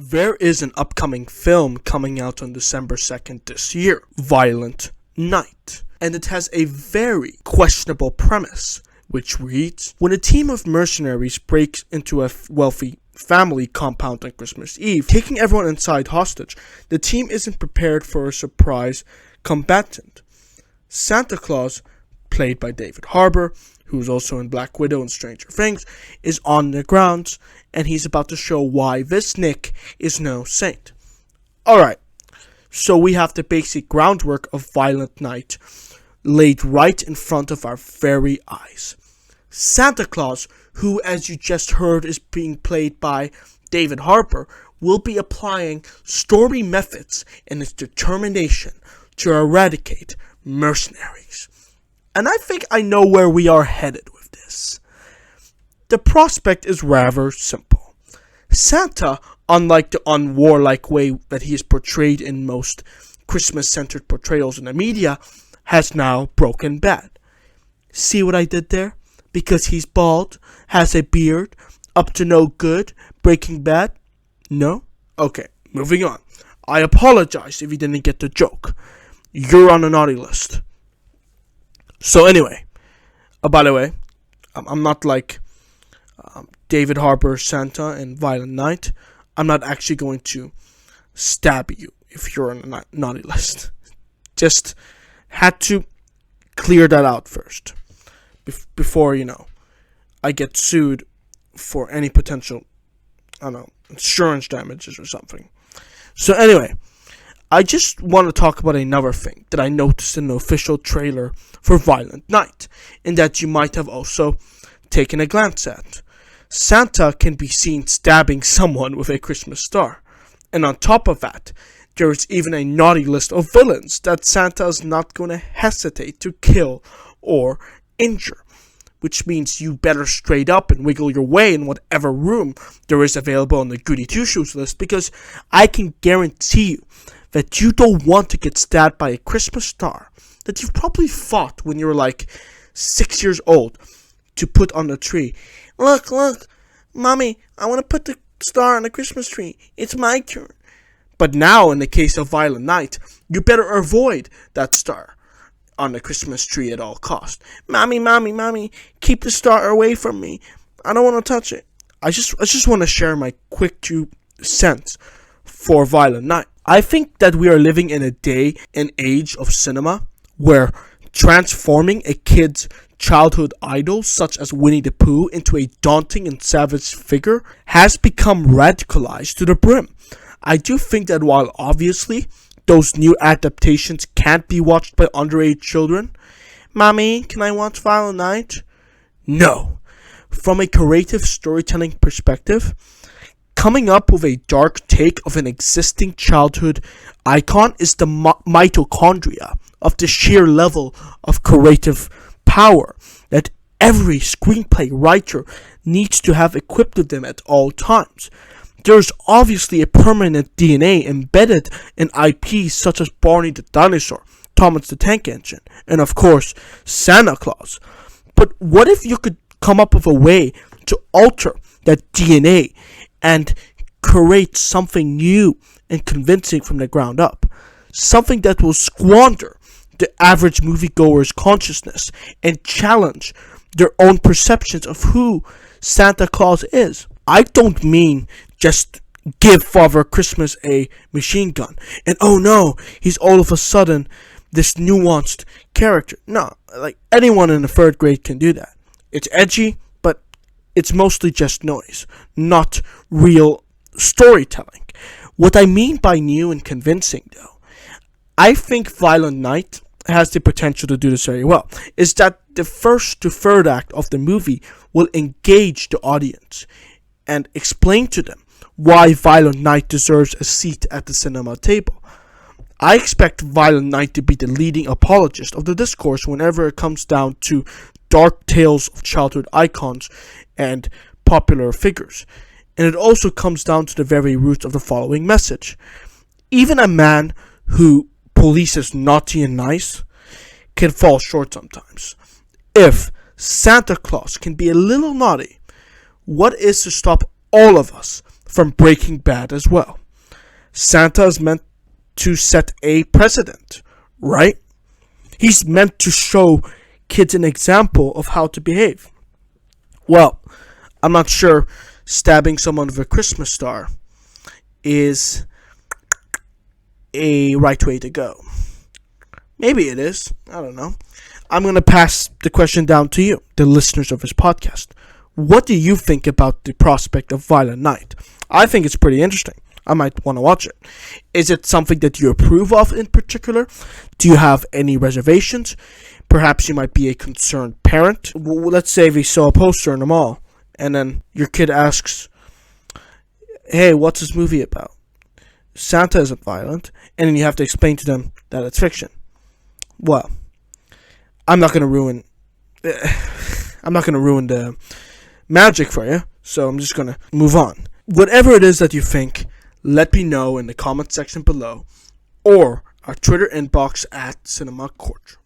There is an upcoming film coming out on December 2nd this year, Violent Night, and it has a very questionable premise, which reads, when a team of mercenaries breaks into a wealthy family compound on Christmas Eve, taking everyone inside hostage, the team isn't prepared for a surprise combatant. Santa Claus, played by David Harbour, who's also in Black Widow and Stranger Things, is on the grounds, and he's about to show why this Nick is no saint. Alright, so we have the basic groundwork of Violent Night laid right in front of our very eyes. Santa Claus, who as you just heard is being played by David Harbour, will be applying stormy methods in his determination to eradicate mercenaries. And I think I know where we are headed with this. The prospect is rather simple. Santa, unlike the unwarlike way that he is portrayed in most Christmas-centered portrayals in the media, has now broken bad. See what I did there? Because he's bald, has a beard, up to no good, Breaking Bad? No? Okay, moving on. I apologize if you didn't get the joke. You're on the naughty list. So anyway, by the way, I'm not like David Harbour Santa in Violent Night. I'm not actually going to stab you if you're on the naughty list. Just had to clear that out first. Before, I get sued for any potential, insurance damages or something. So anyway, I just want to talk about another thing that I noticed in the official trailer for Violent Night, and that you might have also taken a glance at. Santa can be seen stabbing someone with a Christmas star. And on top of that, there is even a naughty list of villains that Santa is not going to hesitate to kill or injure. Which means you better straight up and wiggle your way in whatever room there is available on the Goody Two-Shoes list, because I can guarantee you that you don't want to get stabbed by a Christmas star that you've probably fought when you were like 6 years old to put on the tree. Look, Mommy, I want to put the star on the Christmas tree. It's my turn. But now, in the case of Violent Night, you better avoid that star on the Christmas tree at all costs. Mommy, keep the star away from me. I don't want to touch it. I just want to share my quick 2 cents for Violent Night. I think that we are living in a day and age of cinema where transforming a kid's childhood idol, such as Winnie the Pooh, into a daunting and savage figure has become radicalized to the brim. I do think that while obviously those new adaptations can't be watched by underage children, Mommy, can I watch Violent Night? No. From a creative storytelling perspective, coming up with a dark take of an existing childhood icon is the mitochondria of the sheer level of creative power that every screenplay writer needs to have equipped with them at all times. There's obviously a permanent DNA embedded in IPs such as Barney the Dinosaur, Thomas the Tank Engine, and of course, Santa Claus. But what if you could come up with a way to alter that DNA and create something new and convincing from the ground up? Something that will squander the average moviegoer's consciousness and challenge their own perceptions of who Santa Claus is. I don't mean just give Father Christmas a machine gun and oh no, he's all of a sudden this nuanced character. No, like anyone in the 3rd grade can do that. It's edgy, but it's mostly just noise, not real storytelling. What I mean by new and convincing, though, I think Violent Night has the potential to do this very well, is that the 1st to 3rd act of the movie will engage the audience and explain to them why Violent Night deserves a seat at the cinema table. I expect Violent Night to be the leading apologist of the discourse whenever it comes down to dark tales of childhood icons and popular figures. And it also comes down to the very roots of the following message. Even a man who polices naughty and nice can fall short sometimes. If Santa Claus can be a little naughty, what is to stop all of us from Breaking Bad as well. Santa is meant to set a precedent, right? He's meant to show kids an example of how to behave. Well, I'm not sure stabbing someone with a Christmas star is a right way to go. Maybe it is. I don't know. I'm going to pass the question down to you, the listeners of this podcast. What do you think about the prospect of Violent Night? I think it's pretty interesting. I might want to watch it. Is it something that you approve of in particular? Do you have any reservations? Perhaps you might be a concerned parent. Let's say we saw a poster in the mall, and then your kid asks, hey, what's this movie about? Santa isn't violent, and then you have to explain to them that it's fiction. Well, I'm not going to ruin the magic for you, so I'm just going to move on. Whatever it is that you think, let me know in the comment section below or our Twitter inbox at Cinema Courtroom.